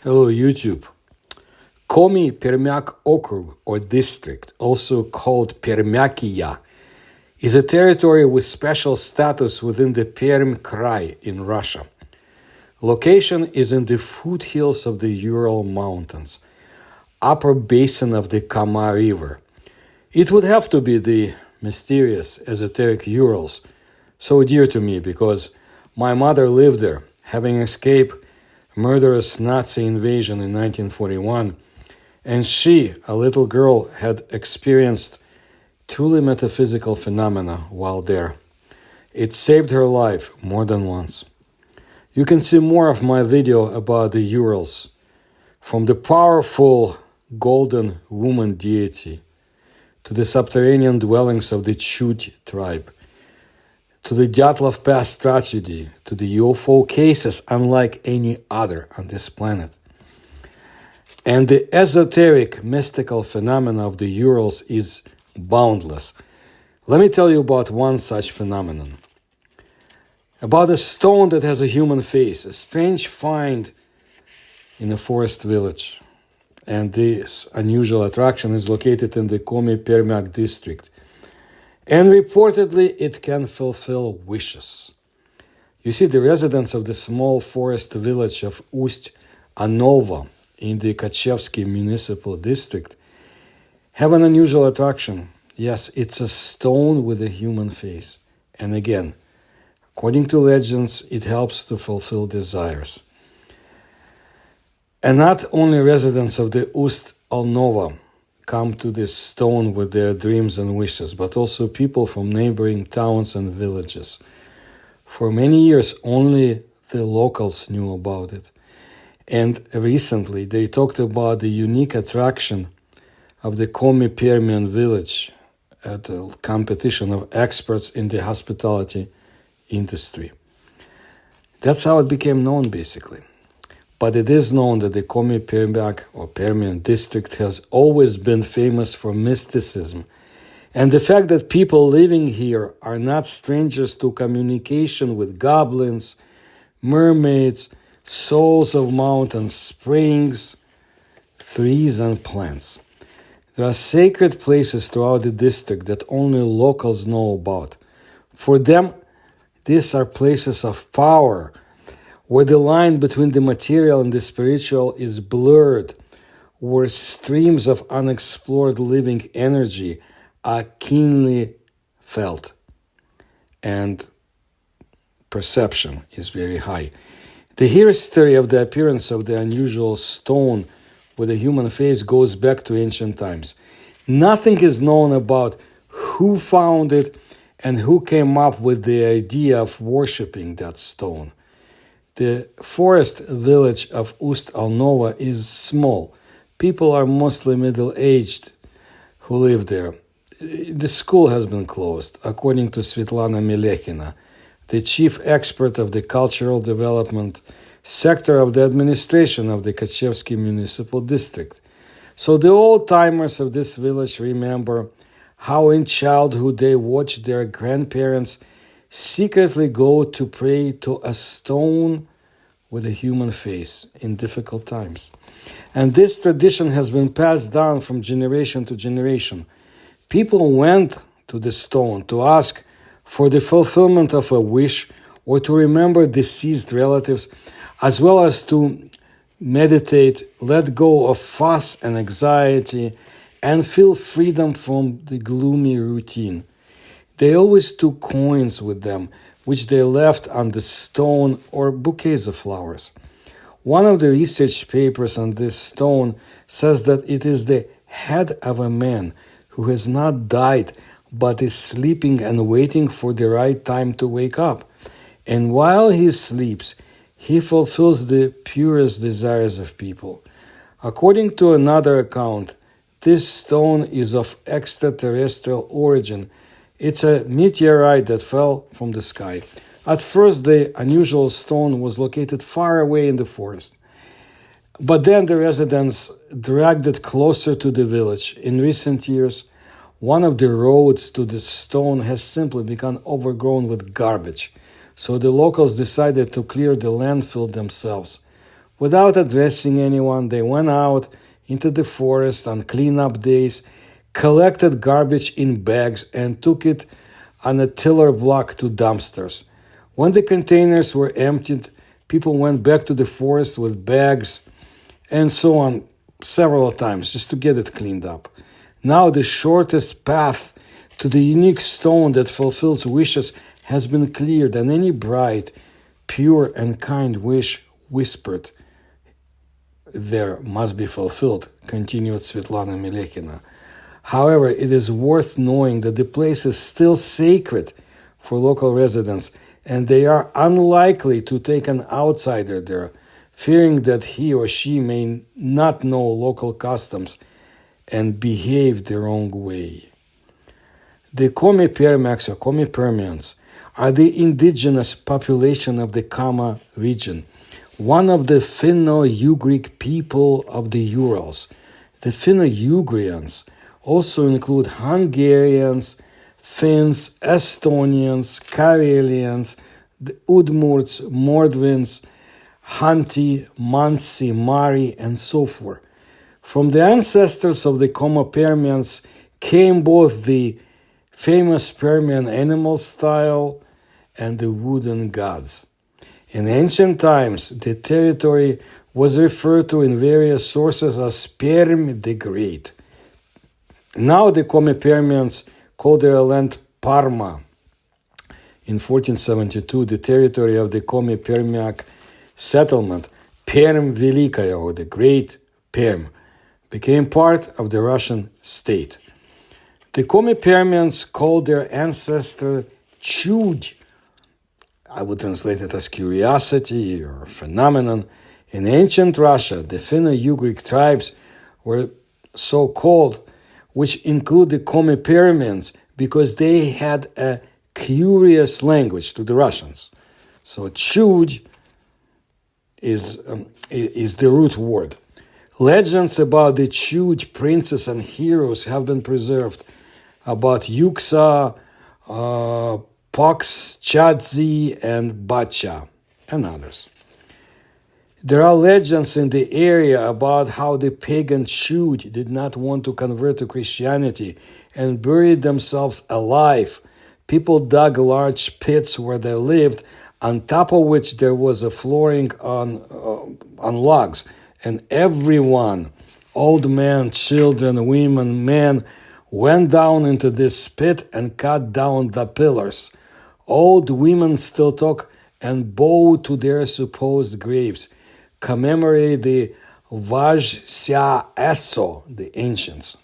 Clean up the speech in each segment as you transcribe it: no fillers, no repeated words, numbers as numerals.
Hello, YouTube. Komi Permyak Okrug or district, also called Permyakiya, is a territory with special status within the Perm Krai in Russia. Location is in the foothills of the Ural Mountains, upper basin of the Kama River. It would have to be the mysterious, esoteric Urals, so dear to me because my mother lived there, having escaped murderous Nazi invasion in 1941, and she, a little girl, had experienced truly metaphysical phenomena while there. It saved her life more than once. You can see more of my video about the Urals, from the powerful golden woman deity to the subterranean dwellings of the Chut tribe, to the Dyatlov Pass tragedy, to the UFO cases unlike any other on this planet. And the esoteric mystical phenomena of the Urals is boundless. Let me tell you about one such phenomenon. About a stone that has a human face, a strange find in a forest village. And this unusual attraction is located in the Komi Permyak district. And reportedly, it can fulfill wishes. You see, the residents of the small forest village of Ust-Anova in the Kachevsky municipal district have an unusual attraction. Yes, it's a stone with a human face. And again, according to legends, it helps to fulfill desires. And not only residents of the Ust-Alnova come to this stone with their dreams and wishes, but also people from neighboring towns and villages. For many years, only the locals knew about it. And recently, they talked about the unique attraction of the Komi Permian village at a competition of experts in the hospitality industry. That's how it became known, basically. But it is known that the Komi Permyak or Permian district has always been famous for mysticism. And the fact that people living here are not strangers to communication with goblins, mermaids, souls of mountains, springs, trees, and plants. There are sacred places throughout the district that only locals know about. For them, these are places of power, where the line between the material and the spiritual is blurred, where streams of unexplored living energy are keenly felt, and perception is very high. The history of the appearance of the unusual stone with a human face goes back to ancient times. Nothing is known about who found it and who came up with the idea of worshipping that stone. The forest village of Ust-Alnova is small. People are mostly middle-aged who live there. The school has been closed, according to Svetlana Melechina, the chief expert of the cultural development sector of the administration of the Kachevsky municipal district. So the old-timers of this village remember how in childhood they watched their grandparents secretly go to pray to a stone with a human face in difficult times. And this tradition has been passed down from generation to generation. People went to the stone to ask for the fulfillment of a wish or to remember deceased relatives, as well as to meditate, let go of fuss and anxiety, and feel freedom from the gloomy routine. They always took coins with them, which they left on the stone or bouquets of flowers. One of the research papers on this stone says that it is the head of a man who has not died but is sleeping and waiting for the right time to wake up. And while he sleeps, he fulfills the purest desires of people. According to another account, this stone is of extraterrestrial origin. It's a meteorite that fell from the sky. At first, the unusual stone was located far away in the forest. But then the residents dragged it closer to the village. In recent years, one of the roads to the stone has simply become overgrown with garbage. So the locals decided to clear the landfill themselves. Without addressing anyone, they went out into the forest on cleanup days, collected garbage in bags, and took it on a tiller block to dumpsters. When the containers were emptied, people went back to the forest with bags and so on several times just to get it cleaned up. Now the shortest path to the unique stone that fulfills wishes has been cleared, and any bright, pure, and kind wish whispered there must be fulfilled, continued Svetlana Melekina. However, it is worth knowing that the place is still sacred for local residents, and they are unlikely to take an outsider there, fearing that he or she may not know local customs and behave the wrong way. The Komi Permiaks or Komi Permians are the indigenous population of the Kama region, one of the Finno-Ugric people of the Urals. The Finno-Ugrians also include Hungarians, Finns, Estonians, Karelians, the Udmurts, Mordvins, Hanti, Mansi, Mari, and so forth. From the ancestors of the Komo Permians came both the famous Permian animal style and the wooden gods. In ancient times, the territory was referred to in various sources as Perm the Great. Now the Komi Permians call their land Parma. In 1472, the territory of the Komi Permiak settlement, Perm Velikaya, or the Great Perm, became part of the Russian state. The Komi Permians called their ancestor Chud. I would translate it as curiosity or phenomenon. In ancient Russia, the Finno-Ugric tribes were so called, which include the Komi Permians, because they had a curious language to the Russians. So Chud is the root word. Legends about the Chud princes and heroes have been preserved, about Yuksa, Pox, Chadzi, and Bacha, and others. There are legends in the area about how the pagan Chud did not want to convert to Christianity and buried themselves alive. People dug large pits where they lived, on top of which there was a flooring on logs, and everyone, old men, children, women, men, went down into this pit and cut down the pillars. Old women still talk and bow to their supposed graves, commemorate the Vazhsya Eso, the ancients.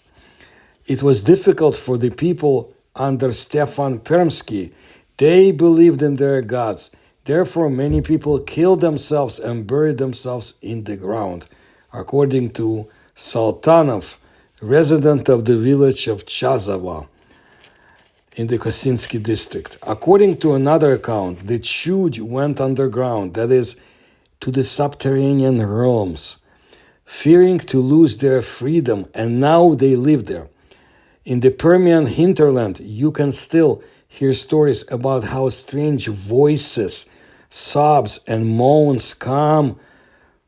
It was difficult for the people under Stefan Permsky. They believed in their gods. Therefore, many people killed themselves and buried themselves in the ground, according to Saltanov, resident of the village of Chazava in the Kosinsky district. According to another account, the Chud went underground, that is, to the subterranean realms, fearing to lose their freedom, and now they live there. In the Permian hinterland, you can still hear stories about how strange voices, sobs, and moans come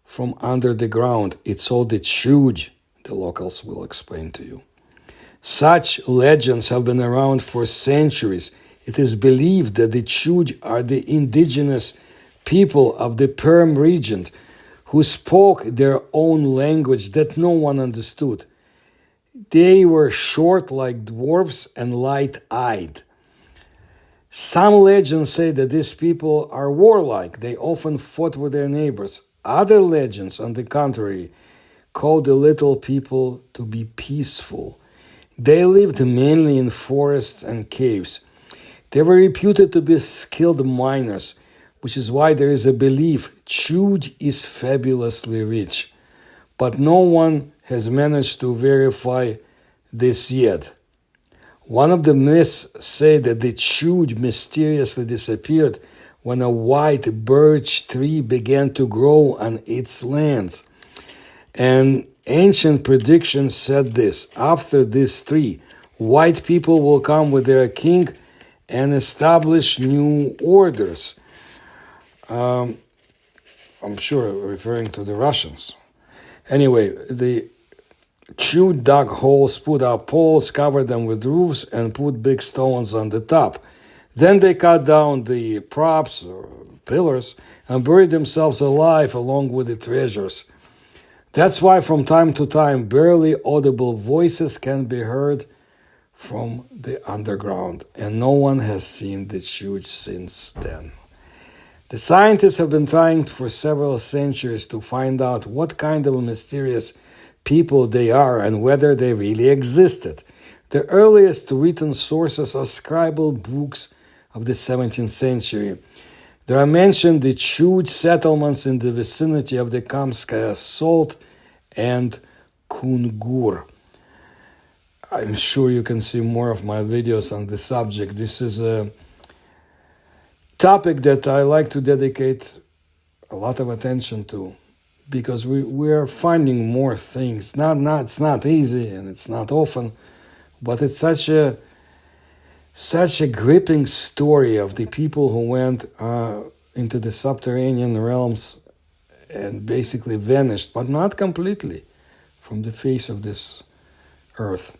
from under the ground. It's all the Chud, the locals will explain to you. Such legends have been around for centuries. It is believed that the Chud are the indigenous people of the Perm region who spoke their own language that no one understood. They were short like dwarfs and light-eyed. Some legends say that these people are warlike. They often fought with their neighbors. Other legends, on the contrary, call the little people to be peaceful. They lived mainly in forests and caves. They were reputed to be skilled miners, which is why there is a belief Chud is fabulously rich. But no one has managed to verify this yet. One of the myths say that the Chud mysteriously disappeared when a white birch tree began to grow on its lands. An ancient prediction said this: after this tree, white people will come with their king and establish new orders. I'm sure referring to the Russians. Anyway, the Jews dug holes, put up poles, covered them with roofs, and put big stones on the top. Then they cut down the props or pillars and buried themselves alive along with the treasures. That's why from time to time barely audible voices can be heard from the underground, and no one has seen the Jews since then. The scientists have been trying for several centuries to find out what kind of mysterious people they are and whether they really existed. The earliest written sources are scribbled books of the 17th century. There are mentioned the huge settlements in the vicinity of the Kamskaya Salt and Kungur. I'm sure you can see more of my videos on the subject. This is a topic that I like to dedicate a lot of attention to, because we are finding more things. It's not easy and it's not often, but it's such a gripping story of the people who went into the subterranean realms and basically vanished, but not completely from the face of this earth.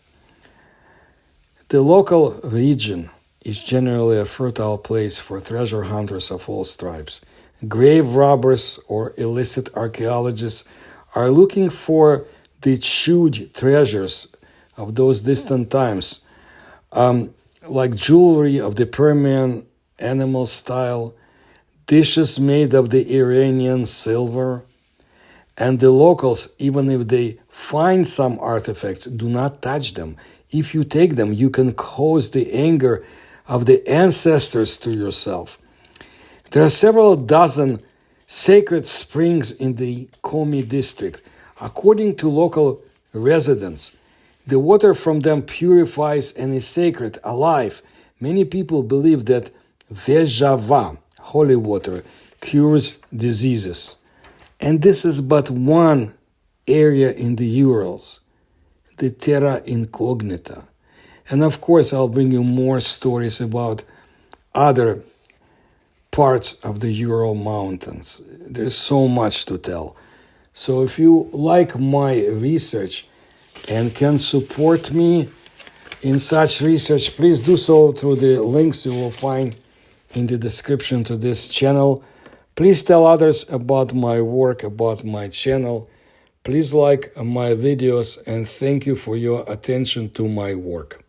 The local region is generally a fertile place for treasure hunters of all stripes. Grave robbers or illicit archaeologists are looking for the huge treasures of those distant times, like jewelry of the Permian animal style, dishes made of the Iranian silver, and the locals, even if they find some artifacts, do not touch them. If you take them, you can cause the anger of the ancestors to yourself. There are several dozen sacred springs in the Komi district. According to local residents, the water from them purifies and is sacred, alive. Many people believe that Vejava, holy water, cures diseases. And this is but one area in the Urals, the terra incognita. And of course, I'll bring you more stories about other parts of the Ural Mountains. There's so much to tell. So if you like my research and can support me in such research, please do so through the links you will find in the description to this channel. Please tell others about my work, about my channel. Please like my videos, and thank you for your attention to my work.